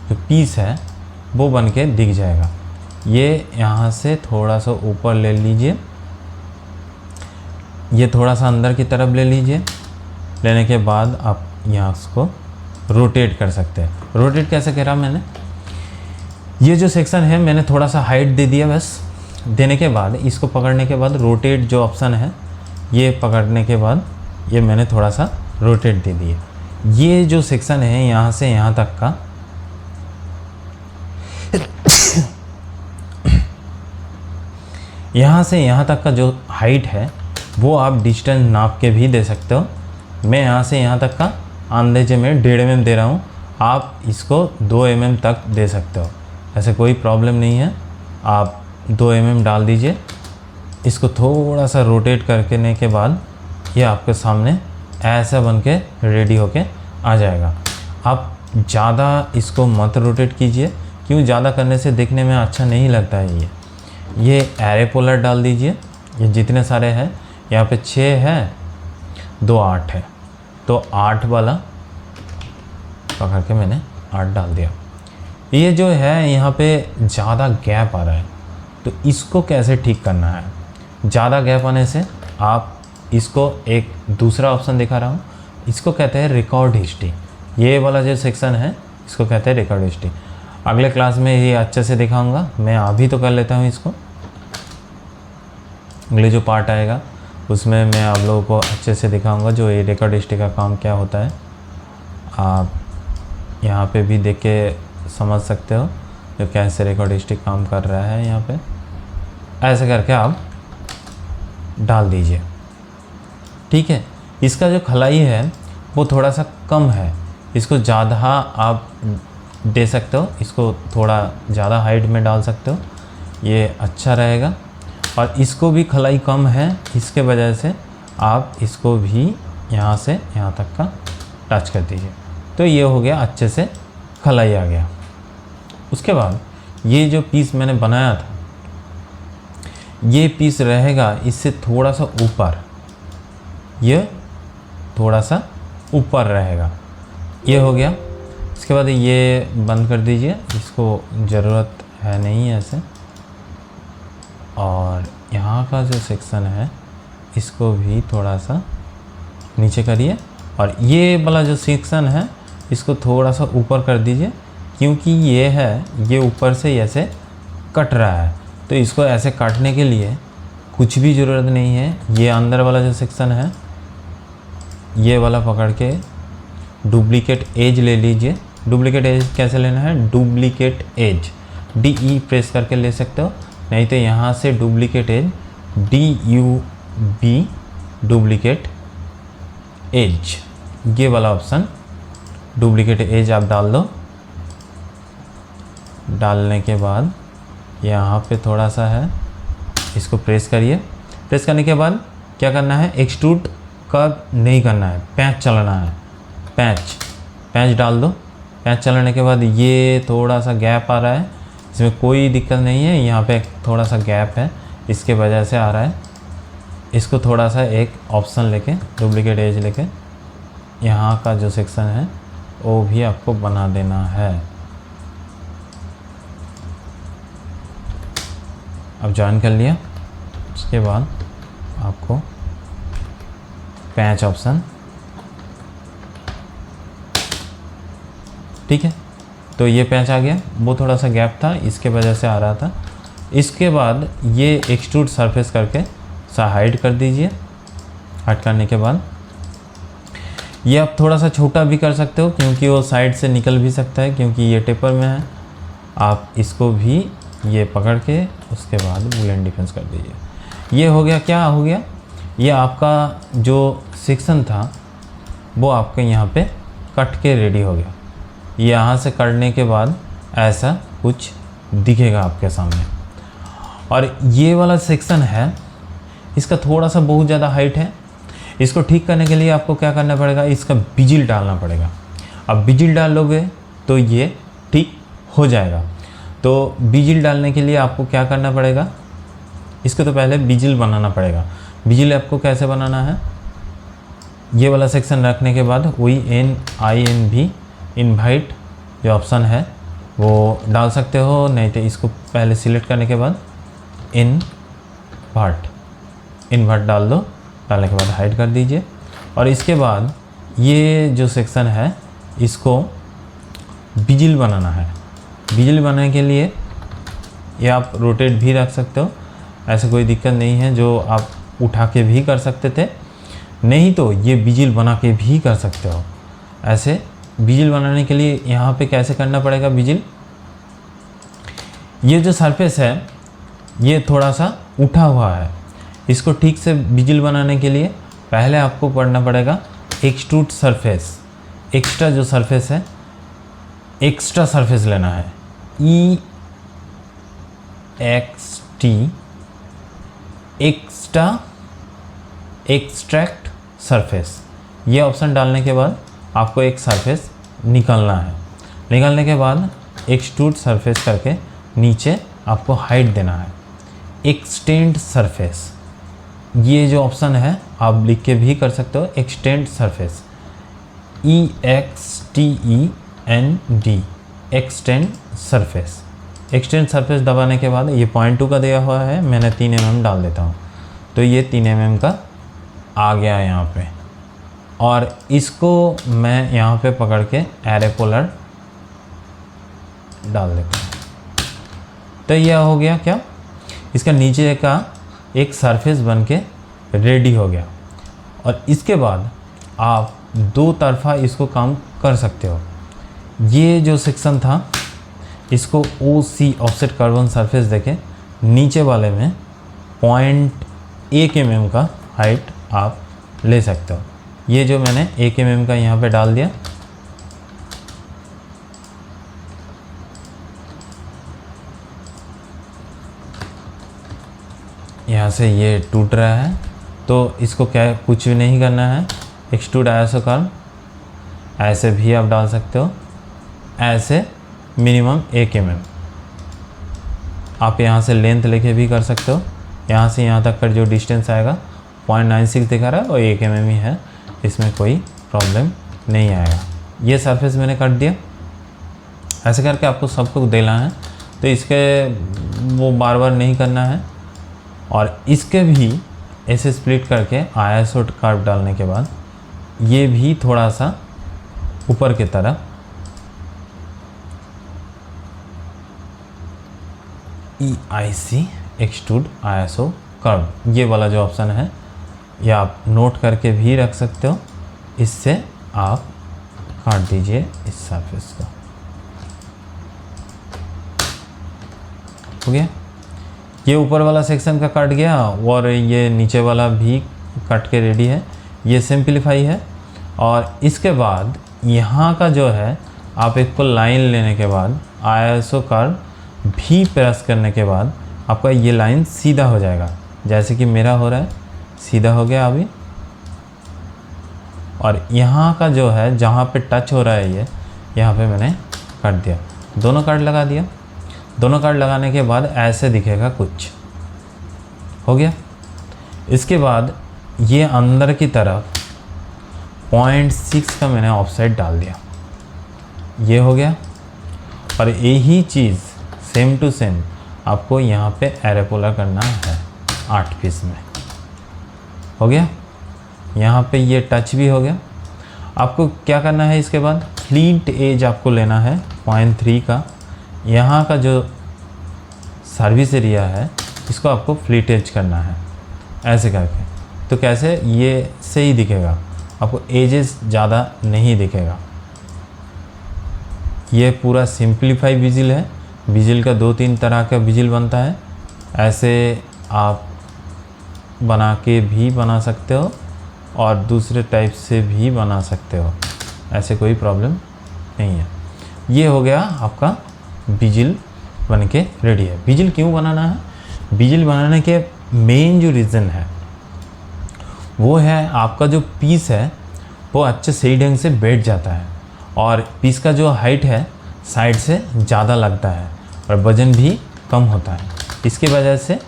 जो पीस है वो बन के दिख जाएगा। ये यहाँ से थोड़ा सा ऊपर ले लीजिए, ये थोड़ा सा अंदर की तरफ ले लीजिए। लेने के बाद आप यहाँ उसको रोटेट कर सकते हैं। रोटेट कैसे करा मैंने, ये जो सेक्शन है मैंने थोड़ा सा हाइट दे दिया बस। देने के बाद इसको पकड़ने के बाद रोटेट जो ऑप्शन है, ये पकड़ने के बाद ये मैंने थोड़ा सा रोटेट दे दिए। ये जो सेक्शन है यहाँ से यहाँ तक का, यहाँ से यहाँ तक का जो हाइट है वो आप डिस्टेंस नाप के भी दे सकते हो। मैं यहाँ से यहाँ तक का अंदाजे में 1.5 mm दे रहा हूँ, आप इसको 2 mm तक दे सकते हो, ऐसे कोई प्रॉब्लम नहीं है। आप 2 mm डाल दीजिए। इसको थोड़ा सा रोटेट करने के बाद ये आपके सामने ऐसा बन के रेडी होके आ जाएगा। आप ज़्यादा इसको मत रोटेट कीजिए, क्यों ज़्यादा करने से देखने में अच्छा नहीं लगता है। ये एरे पोलर डाल दीजिए। ये जितने सारे हैं, यहाँ पे 6 है, 2 8 है, तो 8 वाला पकड़ के मैंने 8 डाल दिया। ये जो है यहाँ पे ज़्यादा गैप आ रहा है, तो इसको कैसे ठीक करना है। ज़्यादा गैप आने से आप इसको एक दूसरा ऑप्शन दिखा रहा हूँ, इसको कहते हैं रिकॉर्ड हिस्ट्री। ये वाला जो सेक्शन है इसको कहते हैं रिकॉर्ड हिस्ट्री। अगले क्लास में ये अच्छे से दिखाऊंगा, मैं अभी तो कर लेता हूँ इसको। अगले जो पार्ट आएगा उसमें मैं आप लोगों को अच्छे से दिखाऊंगा जो ये रिकॉर्ड हिस्ट्री का काम क्या होता है। आप यहाँ पे भी देख के समझ सकते हो जो कैसे रिकॉर्ड हिस्ट्री काम कर रहा है। यहाँ पे ऐसे करके आप डाल दीजिए, ठीक है। इसका जो खलाई है वो थोड़ा सा कम है, इसको ज़्यादा आप दे सकते हो, इसको थोड़ा ज़्यादा हाइट में डाल सकते हो, ये अच्छा रहेगा। और इसको भी खलाई कम है, इसके वजह से आप इसको भी यहाँ से यहाँ तक का टच कर दीजिए, तो ये हो गया, अच्छे से खलाई आ गया। उसके बाद ये जो पीस मैंने बनाया था, ये पीस रहेगा इससे थोड़ा सा ऊपर, ये थोड़ा सा ऊपर रहेगा। ये हो गया। इसके बाद ये बंद कर दीजिए, इसको ज़रूरत है नहीं ऐसे। और यहाँ का जो सेक्शन है इसको भी थोड़ा सा नीचे करिए, और ये वाला जो सेक्शन है इसको थोड़ा सा ऊपर कर दीजिए, क्योंकि ये है ये ऊपर से ऐसे कट रहा है, तो इसको ऐसे काटने के लिए कुछ भी ज़रूरत नहीं है। ये अंदर वाला जो सेक्शन है ये वाला पकड़ के डुप्लीकेट एज ले लीजिए। डुप्लीकेट एज कैसे लेना है, डुप्लीकेट एज DE प्रेस करके ले सकते हो, नहीं तो यहाँ से duplicate as DUB duplicate as, ये वाला ऑप्शन डुप्लीकेट एज आप डाल दो। डालने के बाद यहाँ पे थोड़ा सा है, इसको प्रेस करिए। प्रेस करने के बाद क्या करना है, एक्सट्रूड कब नहीं करना है, पैंच चलाना है। पैंच डाल दो। पैंच चलाने के बाद ये थोड़ा सा गैप आ रहा है, इसमें कोई दिक्कत नहीं है, यहाँ पे थोड़ा सा गैप है, इसके वजह से आ रहा है। इसको थोड़ा सा एक ऑप्शन लेके डुप्लीकेट एज लेके यहाँ का जो सेक्शन है वो भी आपको बना देना है। अब ज्वाइन कर लिया। उसके बाद आपको पैच ऑप्शन, ठीक है, तो ये पैच आ गया। वो थोड़ा सा गैप था, इसके वजह से आ रहा था। इसके बाद ये एक्सट्रूड सरफेस करके हाइड कर दीजिए। हाइड करने के बाद ये आप थोड़ा सा छोटा भी कर सकते हो, क्योंकि वो साइड से निकल भी सकता है, क्योंकि ये टेपर में है। आप इसको भी ये पकड़ के उसके बाद बुलेट डिफेंस कर दीजिए। ये हो गया। क्या हो गया, ये आपका जो सेक्शन था वो आपके यहाँ पे कट के रेडी हो गया। यहाँ से करने के बाद ऐसा कुछ दिखेगा आपके सामने। और ये वाला सेक्शन है, इसका थोड़ा सा बहुत ज़्यादा हाइट है। इसको ठीक करने के लिए आपको क्या करना पड़ेगा, इसका बिजिल डालना पड़ेगा। अब बिजिल डाल लोगे तो ये ठीक हो जाएगा। तो बिजिल डालने के लिए आपको क्या करना पड़ेगा, इसको तो पहले बिजिल बनाना पड़ेगा। बिजिल आपको कैसे बनाना है, ये वाला सेक्शन रखने के बाद वही INV इनवाइट जो ऑप्शन है वो डाल सकते हो, नहीं तो इसको पहले सिलेक्ट करने के बाद इन्वर्ट डाल दो। डालने के बाद हाइड कर दीजिए। और इसके बाद ये जो सेक्शन है इसको बिजिल बनाना है। बिजिल बनाने के लिए ये आप रोटेट भी रख सकते हो, ऐसे कोई दिक्कत नहीं है, जो आप उठा के भी कर सकते थे, नहीं तो ये बिजिल बना के भी कर सकते हो। ऐसे बिजिल बनाने के लिए यहाँ पे कैसे करना पड़ेगा बिजिल, ये जो सरफेस है ये थोड़ा सा उठा हुआ है, इसको ठीक से बिजिल बनाने के लिए पहले आपको पढ़ना पड़ेगा एक्सट्रूड सरफेस। एक्स्ट्रा जो सरफेस है, एक्स्ट्रा सरफेस लेना है, EXT एक्सट्रैक्ट सरफेस। ये ऑप्शन डालने के बाद आपको एक सरफेस निकालना है। निकालने के बाद एक्सट्रूड सरफेस करके नीचे आपको हाइट देना है, एक्सटेंड सरफेस। ये जो ऑप्शन है आप लिख के भी कर सकते हो, extend surface, EXTEND extend surface. Extend surface दबाने के बाद ये 0.2 का दिया हुआ है, मैंने 3 mm डाल देता हूँ, तो ये 3 mm का आ गया यहाँ पे। और इसको मैं यहाँ पे पकड़ के एरोपोलर डाल देता हूँ, तो यह हो गया क्या, इसका नीचे का एक सरफेस बन के रेडी हो गया। और इसके बाद आप दो तरफा इसको काम कर सकते हो। ये जो सेक्शन था इसको OC ऑफसेट कार्बन सरफेस देके नीचे वाले में 0.1 mm का हाइट आप ले सकते हो। ये जो मैंने 1 mm का यहाँ पे डाल दिया, यहाँ से ये टूट रहा है, तो इसको क्या कुछ भी नहीं करना है, एक्सट्रूड आइसोकार्ब ऐसे भी आप डाल सकते हो, ऐसे मिनिमम 1 mm। आप यहाँ से लेंथ लेके भी कर सकते हो, यहाँ से यहाँ तक का जो डिस्टेंस आएगा 0.96 दिखा रहा है और 1 mm ही है, इसमें कोई प्रॉब्लम नहीं आएगा। ये सरफेस मैंने काट दिया। ऐसे करके आपको सबको देना है, तो इसके वो बार बार नहीं करना है। और इसके भी ऐसे स्प्लिट करके आइसो कर्व डालने के बाद ये भी थोड़ा सा ऊपर की तरफ EIC एक्सट्रूड आइसो कर्व, ये वाला जो ऑप्शन है ये आप नोट करके भी रख सकते हो। इससे आप काट दीजिए इस सरफेस को। हो गया, ये ऊपर वाला सेक्शन का कट गया और ये नीचे वाला भी कट के रेडी है। ये सिंपलीफाई है। और इसके बाद यहाँ का जो है आप एक को लाइन लेने के बाद आइसो कर्व भी प्रेस करने के बाद आपका ये लाइन सीधा हो जाएगा, जैसे कि मेरा हो रहा है, सीधा हो गया अभी। और यहाँ का जो है जहाँ पे टच हो रहा है ये, यहाँ पे मैंने काट दिया, दोनों कार्ड लगा दिया। दोनों कार्ड लगाने के बाद ऐसे दिखेगा कुछ। हो गया। इसके बाद ये अंदर की तरफ 0.6 का मैंने ऑफसेट डाल दिया, ये हो गया। और यही चीज़ सेम टू सेम आपको यहाँ पे एरोपोलर करना है 8 पीस में। हो गया, यहाँ पे ये टच भी हो गया। आपको क्या करना है, इसके बाद फ्लीट एज आपको लेना है 0.3 का। यहाँ का जो सर्विस एरिया है इसको आपको फ्लीट एज करना है ऐसे करके। तो कैसे, ये से ही दिखेगा, आपको एजेस ज़्यादा नहीं दिखेगा। ये पूरा सिंपलीफाई विजिल है। विजिल का 2-3 तरह का विजिल बनता है, ऐसे आप बना के भी बना सकते हो और दूसरे टाइप से भी बना सकते हो, ऐसे कोई प्रॉब्लम नहीं है। ये हो गया आपका विजिल बन के रेडी है। विजिल क्यों बनाना है, विजिल बनाने के मेन जो रीज़न है वो है आपका जो पीस है वो अच्छे सही ढंग से बैठ जाता है और पीस का जो हाइट है साइड से ज़्यादा लगता है और वज़न भी कम होता है। इसकी वजह से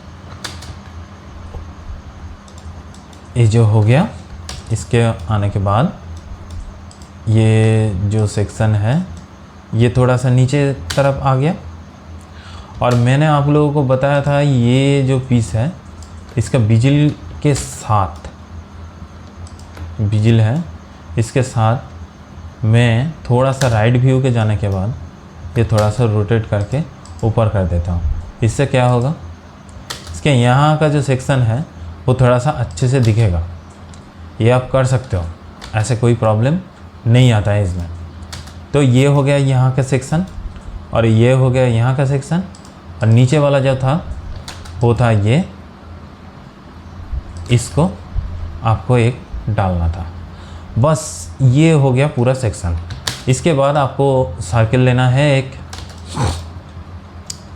ये जो हो गया, इसके आने के बाद ये जो सेक्शन है ये थोड़ा सा नीचे तरफ आ गया। और मैंने आप लोगों को बताया था ये जो पीस है इसका बिजिल के साथ, बिजिल है इसके साथ मैं थोड़ा सा राइट व्यू के जाने के बाद ये थोड़ा सा रोटेट करके ऊपर कर देता हूँ। इससे क्या होगा, इसके यहाँ का जो सेक्शन है वो थोड़ा सा अच्छे से दिखेगा। ये आप कर सकते हो, ऐसे कोई प्रॉब्लम नहीं आता है इसमें। तो ये हो गया यहाँ का सेक्शन और ये हो गया यहाँ का सेक्शन, और नीचे वाला जो था वो था ये, इसको आपको एक डालना था। बस ये हो गया पूरा सेक्शन। इसके बाद आपको सर्किल लेना है एक,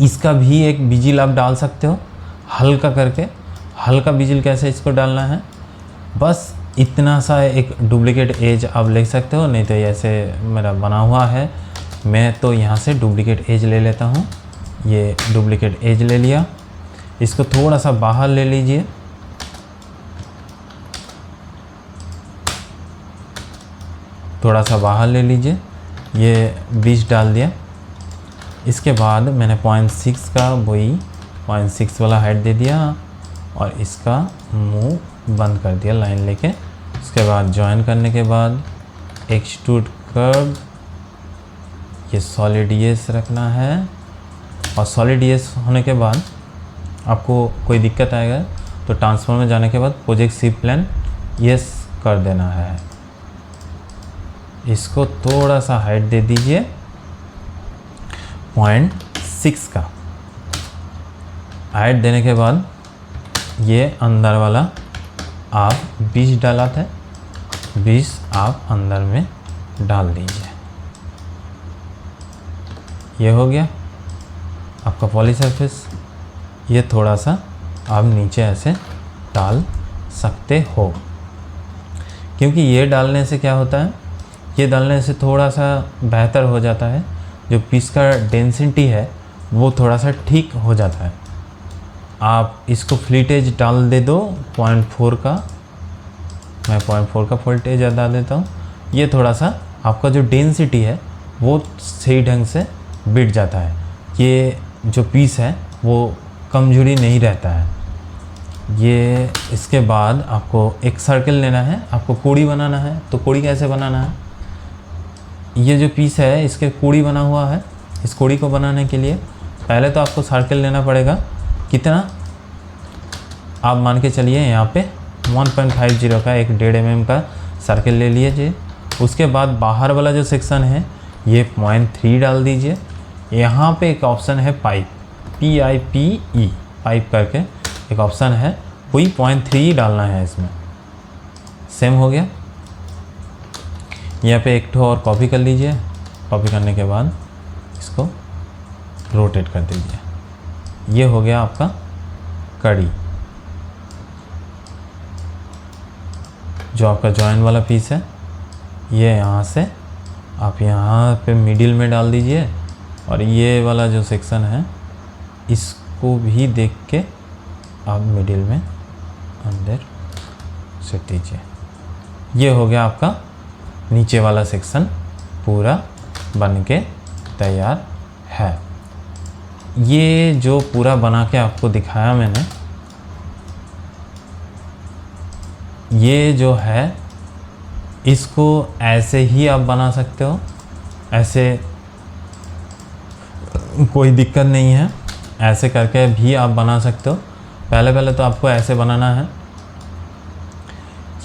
इसका भी एक बिजिल आप डाल सकते हो हल्का करके। हल्का बिजिल कैसे इसको डालना है, बस इतना सा एक डुप्लीकेट एज आप ले सकते हो, नहीं तो ऐसे मेरा बना हुआ है। मैं तो यहाँ से डुप्लीकेट एज ले लेता हूँ। ये डुप्लीकेट एज ले लिया, इसको थोड़ा सा बाहर ले लीजिए। थोड़ा सा बाहर ले लीजिए, ये 20 डाल दिया। इसके बाद मैंने 0.6 का वही 0.6 वाला हाइट दे दिया और इसका मुंह बंद कर दिया लाइन लेके। उसके बाद जॉइन करने के बाद एक्सट्रूड कर्व, ये सॉलिड येस रखना है। और सॉलिड येस होने के बाद आपको कोई दिक्कत आएगा तो ट्रांसफॉर्म में जाने के बाद प्रोजेक्ट सी प्लान येस कर देना है। इसको थोड़ा सा हाइट दे दीजिए 0.6 का। हाइट देने के बाद ये अंदर वाला आप 20 डाला था, 20 आप अंदर में डाल दीजिए। ये हो गया आपका पॉली सरफेस। ये थोड़ा सा आप नीचे ऐसे डाल सकते हो, क्योंकि ये डालने से क्या होता है, ये डालने से थोड़ा सा बेहतर हो जाता है। जो पीस का डेंसिटी है वो थोड़ा सा ठीक हो जाता है। आप इसको फ्लीटेज डाल दे दो 0.4 का, मैं 0.4 का वोल्टेज डाल देता हूँ। ये थोड़ा सा आपका जो डेंसिटी है वो सही ढंग से बिट जाता है। ये जो पीस है वो कमजोरी नहीं रहता है। ये इसके बाद आपको एक सर्कल लेना है, आपको कोड़ी बनाना है। तो कोड़ी कैसे बनाना है, ये जो पीस है इसके कोड़ी बना हुआ है। इस कोड़ी को बनाने के लिए पहले तो आपको सर्कल लेना पड़ेगा। कितना आप मान के चलिए, यहाँ पे 1.50 का एक 1.5 mm का सर्कल ले लीजिए। उसके बाद बाहर वाला जो सेक्शन है ये 0.3 डाल दीजिए। यहाँ पे एक ऑप्शन है पाइप, PIPE पाइप करके एक ऑप्शन है, वही 0.3 डालना है इसमें। सेम हो गया। यहाँ पे एक ठो और कॉपी कर लीजिए। कॉपी करने के बाद इसको रोटेट कर दीजिए। ये हो गया आपका कड़ी। जो आपका जॉइन वाला पीस है ये यहाँ से आप यहाँ पे मिडिल में डाल दीजिए, और ये वाला जो सेक्शन है इसको भी देख के आप मिडिल में अंदर से दीजिए। ये हो गया आपका नीचे वाला सेक्शन पूरा बन के तैयार है। ये जो पूरा बना के आपको दिखाया मैंने, ये जो है इसको ऐसे ही आप बना सकते हो, ऐसे कोई दिक्कत नहीं है। ऐसे करके भी आप बना सकते हो। पहले तो आपको ऐसे बनाना है।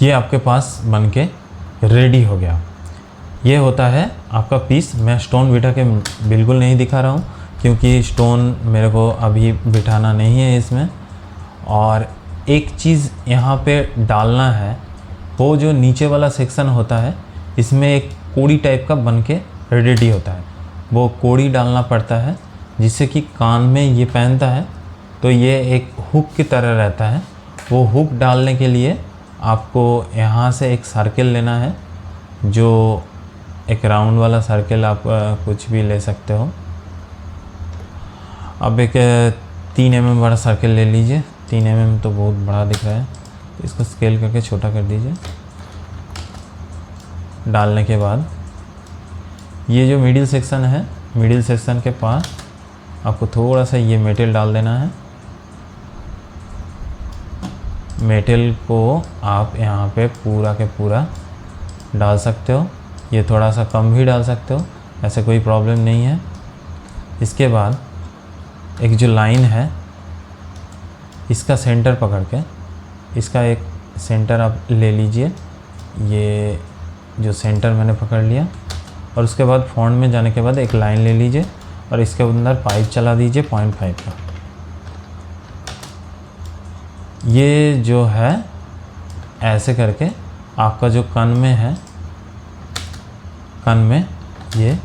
ये आपके पास बन के रेडी हो गया। ये होता है आपका पीस। मैं स्टोन बिठा के बिल्कुल नहीं दिखा रहा हूँ, क्योंकि स्टोन मेरे को अभी बिठाना नहीं है इसमें। और एक चीज़ यहाँ पे डालना है, वो जो नीचे वाला सेक्शन होता है इसमें एक कोड़ी टाइप का बन के रेडी होता है। वो कोड़ी डालना पड़ता है, जिससे कि कान में ये पहनता है तो ये एक हुक की तरह रहता है। वो हुक डालने के लिए आपको यहाँ से एक सर्कल लेना है, जो एक राउंड वाला सर्कल आप कुछ भी ले सकते हो। अब एक 3 mm बड़ा सर्कल ले लीजिए। 3 mm तो बहुत बड़ा दिख रहा है, तो इसको स्केल करके छोटा कर दीजिए। डालने के बाद ये जो मिडिल सेक्शन है, मिडिल सेक्शन के पास आपको थोड़ा सा ये मेटल डाल देना है। मेटल को आप यहाँ पे पूरा के पूरा डाल सकते हो, ये थोड़ा सा कम भी डाल सकते हो, ऐसे कोई प्रॉब्लम नहीं है। इसके बाद एक जो लाइन है इसका सेंटर पकड़ के, इसका एक सेंटर आप ले लीजिए, ये जो सेंटर मैंने पकड़ लिया, और उसके बाद फॉन्ट में जाने के बाद एक लाइन ले लीजिए और इसके अंदर पाइप चला दीजिए 0.5 का। ये जो है ऐसे करके आपका जो कन में है, कन में ये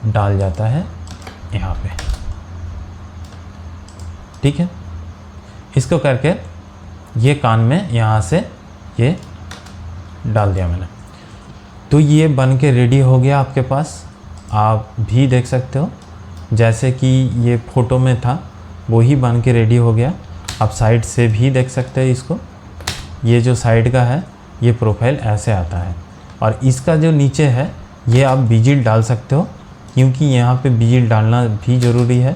डाल जाता है यहाँ पे, ठीक है। इसको करके ये कान में यहाँ से ये डाल दिया मैंने, तो ये बन के रेडी हो गया आपके पास। आप भी देख सकते हो जैसे कि ये फ़ोटो में था वो ही बन के रेडी हो गया। आप साइड से भी देख सकते हैं इसको, ये जो साइड का है ये प्रोफाइल ऐसे आता है, और इसका जो नीचे है ये आप बिजिल डाल सकते हो, क्योंकि यहाँ पे बिजिल डालना भी ज़रूरी है,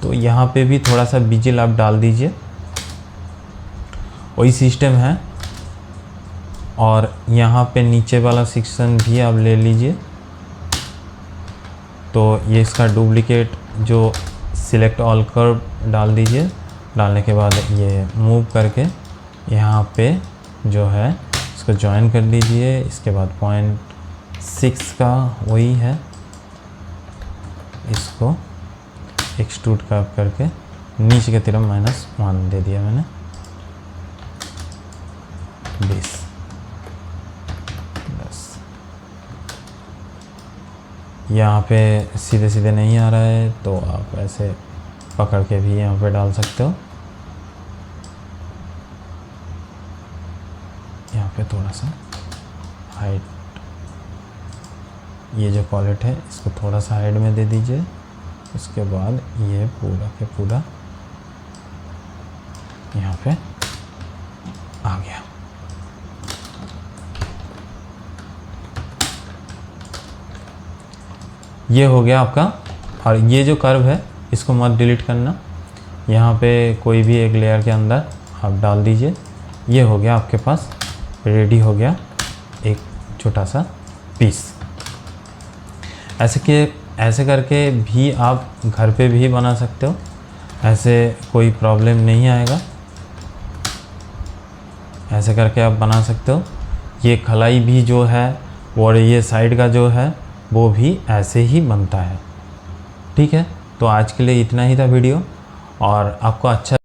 तो यहाँ पे भी थोड़ा सा बिजिल आप डाल दीजिए, वही सिस्टम है। और यहाँ पे नीचे वाला सेक्शन भी आप ले लीजिए, तो ये इसका डुप्लीकेट जो सिलेक्ट ऑल कर्व डाल दीजिए। डालने के बाद ये मूव करके यहाँ पे जो है इसको ज्वाइन कर लीजिए। इसके बाद 0.6 का वही है, इसको एक्सट्रूड कर्व करके नीचे की तरफ -1 दे दिया मैंने 20। यहाँ पे सीधे सीधे नहीं आ रहा है तो आप ऐसे पकड़ के भी यहाँ पे डाल सकते हो। यहाँ पे थोड़ा सा हाइट, ये जो पॉलेट है इसको थोड़ा सा हाइड में दे दीजिए। उसके बाद ये पूरा के पूरा यहाँ पे आ गया। ये हो गया आपका। और ये जो कर्व है इसको मत डिलीट करना, यहाँ पे कोई भी एक लेयर के अंदर आप डाल दीजिए। ये हो गया आपके पास, रेडी हो गया एक छोटा सा पीस। ऐसे करके भी आप घर पे भी बना सकते हो, ऐसे कोई प्रॉब्लम नहीं आएगा। ऐसे करके आप बना सकते हो। ये खलाई भी जो है और ये साइड का जो है वो भी ऐसे ही बनता है, ठीक है। तो आज के लिए इतना ही था वीडियो, और आपको अच्छा